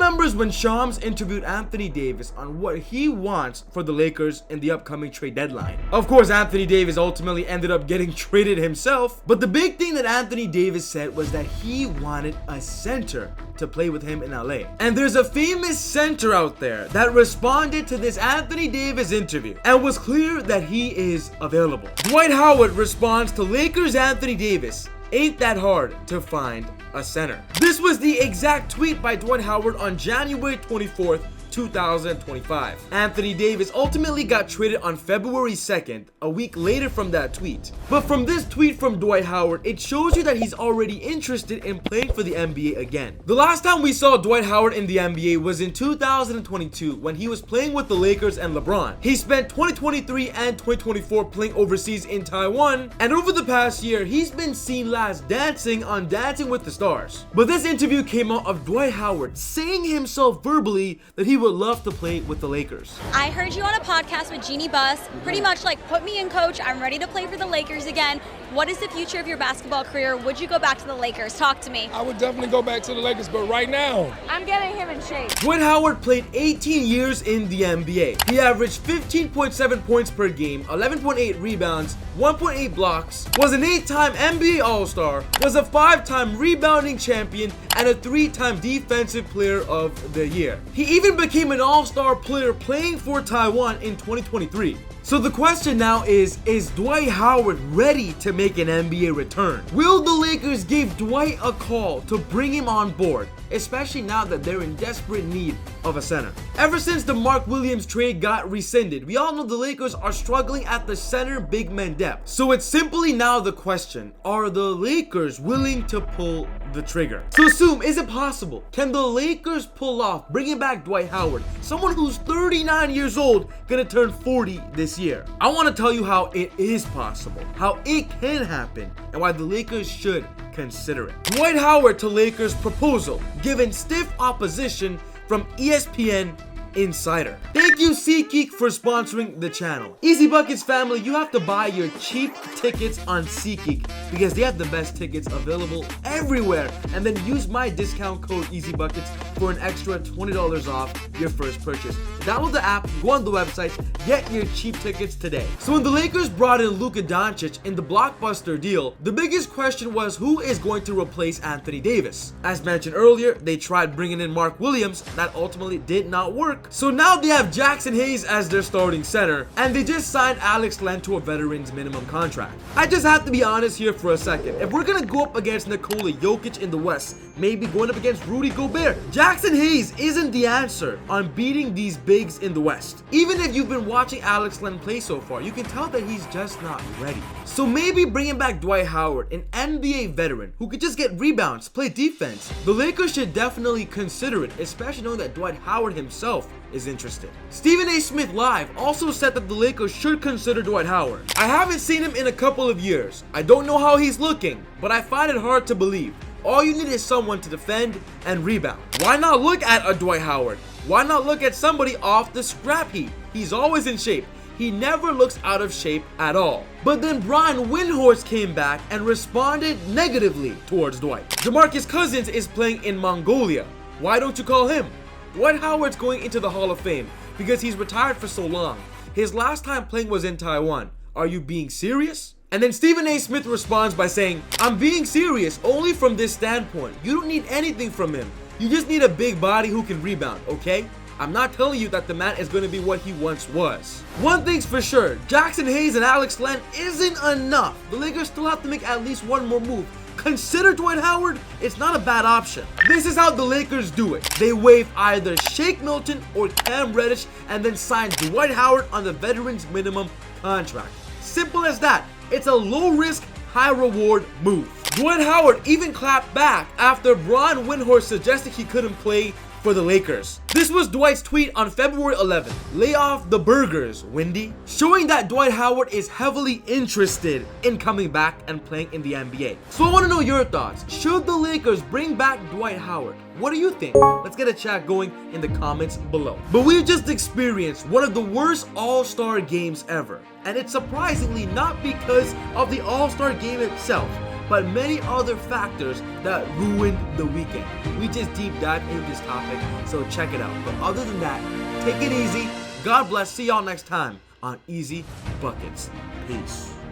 remembers when Shams interviewed Anthony Davis on what he wants for the Lakers in the upcoming trade deadline. Of course, Anthony Davis ultimately ended up getting traded himself, but the big thing that Anthony Davis said was that he wanted a center to play with him in LA. And there's a famous center out there that responded to this Anthony Davis interview and was clear that he is available. Dwight Howard responds to Lakers Anthony Davis, "Ain't that hard to find a center." This was the exact tweet by Dwight Howard on January 24th, 2025. Anthony Davis ultimately got traded on February 2nd, a week later from that tweet. But from this tweet from Dwight Howard, it shows you that he's already interested in playing for the NBA again. The last time we saw Dwight Howard in the NBA was in 2022 when he was playing with the Lakers and LeBron. He spent 2023 and 2024 playing overseas in Taiwan, and over the past year, he's been seen last dancing on Dancing with the Stars. But this interview came out of Dwight Howard saying himself verbally that he would love to play with the Lakers. I heard you on a podcast with Jeannie Buss, pretty much like, put me in, coach, I'm ready to play for the Lakers again. What is the future of your basketball career? Would you go back to the Lakers? Talk to me. I would definitely go back to the Lakers, but right now, I'm getting him in shape. Dwight Howard played 18 years in the NBA. He averaged 15.7 points per game, 11.8 rebounds, 1.8 blocks, was an 8-time NBA All-Star, was a 5-time rebounding champion, and a 3-time Defensive Player of the Year. He even became an All-Star player playing for Taiwan in 2023. So the question now is Dwight Howard ready to make an NBA return? Will the Lakers give Dwight a call to bring him on board, especially now that they're in desperate need of a center? Ever since the Mark Williams trade got rescinded, we all know the Lakers are struggling at the center big man depth. So it's simply now the question, are the Lakers willing to pull the trigger? So Zoom, is it possible? Can the Lakers pull off bringing back Dwight Howard, someone who's 39 years old, gonna turn 40 this year? I want to tell you how it is possible, how it can happen, and why the Lakers should consider it. Dwight Howard to Lakers proposal, given stiff opposition from ESPN Insider. Thank you SeatGeek for sponsoring the channel. Easy Buckets family, you have to buy your cheap tickets on SeatGeek because they have the best tickets available everywhere, and then use my discount code Easy Buckets for an extra $20 off your first purchase. Download the app, go on the website, get your cheap tickets today. So when the Lakers brought in Luka Doncic in the blockbuster deal, the biggest question was who is going to replace Anthony Davis. As mentioned earlier, they tried bringing in Mark Williams. That ultimately did not work. So now they have Jaxson Hayes as their starting center, and they just signed Alex Len to a veteran's minimum contract. I just have to be honest here for a second. If we're gonna go up against Nikola Jokic in the West, maybe going up against Rudy Gobert, Jaxson Hayes isn't the answer on beating these bigs in the West. Even if you've been watching Alex Len play so far, you can tell that he's just not ready. So maybe bringing back Dwight Howard, an NBA veteran who could just get rebounds, play defense. The Lakers should definitely consider it, especially knowing that Dwight Howard himself is interested. Stephen A. Smith Live also said that the Lakers should consider Dwight Howard. I haven't seen him in a couple of years. I don't know how he's looking, but I find it hard to believe. All you need is someone to defend and rebound. Why not look at a Dwight Howard? Why not look at somebody off the scrap heap? He's always in shape. He never looks out of shape at all. But then Brian Windhorst came back and responded negatively towards Dwight. DeMarcus Cousins is playing in Mongolia. Why don't you call him? Dwight Howard's going into the Hall of Fame because he's retired for so long. His last time playing was in Taiwan. Are you being serious? And then Stephen A. Smith responds by saying, I'm being serious only from this standpoint. You don't need anything from him. You just need a big body who can rebound, okay? I'm not telling you that the man is going to be what he once was. One thing's for sure, Jaxson Hayes and Alex Len isn't enough. The Lakers still have to make at least one more move. Consider Dwight Howard. It's not a bad option. This is how the Lakers do it. They waive either Shake Milton or Cam Reddish and then sign Dwight Howard on the veteran's minimum contract. Simple as that. It's a low-risk, high-reward move. Dwight Howard even clapped back after Brian Windhorst suggested he couldn't play for the Lakers. This was Dwight's tweet on February 11th. Lay off the burgers, Windy. Showing that Dwight Howard is heavily interested in coming back and playing in the NBA. So I want to know your thoughts. Should the Lakers bring back Dwight Howard? What do you think? Let's get a chat going in the comments below. But we've just experienced one of the worst All-Star games ever. And it's surprisingly not because of the All-Star game itself, but many other factors that ruined the weekend. We just deep dive into this topic, so check it out. But other than that, take it easy. God bless. See y'all next time on Easy Buckets. Peace.